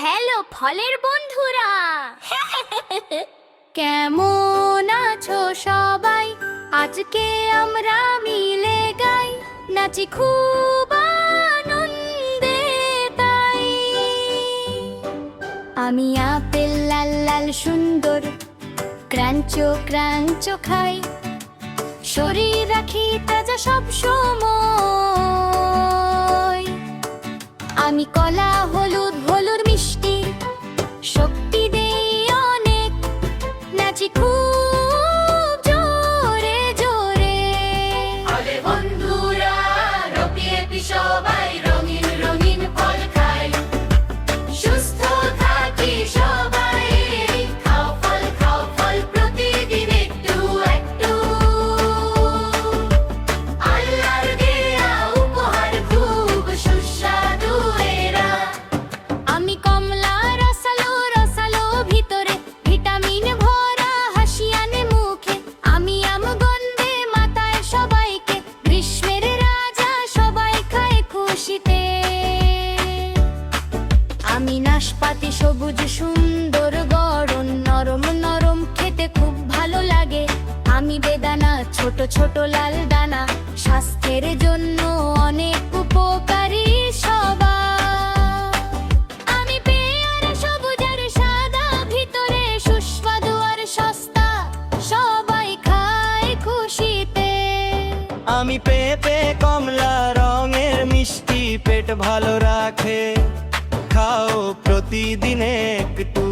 Hello ফলের বন্ধুরা। কেমন আছো সবাই? আজকে আমরা মিলে গাই, নাচি খুব আনন্দে তাই। আমি আপেল লাল লাল সুন্দর, ক্রাঞ্চো ক্রাঞ্চো খাই, শরীর রাখি তাজা সব সময়। আমি কলা হলুদ হলুদ মিষ্টি, শক্তি দেই অনেক, নাচি খুব জোরে জোরে। আরে বন্ধুরা, রবি এপি সবাই রঙিন রঙিন ফল খাই, সুস্থ থাকি সবাই। খাও ফল প্রতিদিন একটু একটু, আল্লাহর দেয়া উপহার খুব সুস্বাদু এরা। আমি কমলা রসালো রসালো ভিতরে, ভিটামিন ভরা হাসি আনে মুখে। আমি আম গন্ধে মাতায় সবাইকে, গ্রীষ্মের রাজা সবাই খায় খুশিতে। আমি নাশপাতি সবুজ সুন্দর গড়ন, নরম নরম খেতে খুব ভালো লাগে। আমি বেদানা ছোট ছোট লাল দানা, স্বাস্থ্যের জন্য অনেক উপকারী সবাই। আমি পেয়ারা সবুজ আর সাদা, ভিতরে সুস্বাদু আর সস্তা, সবাই খায় খুশিতে। আমি পেঁপে কমলা রঙের মিষ্টি, পেট ভালো রাখে, খাও প্রতিদিন একটু।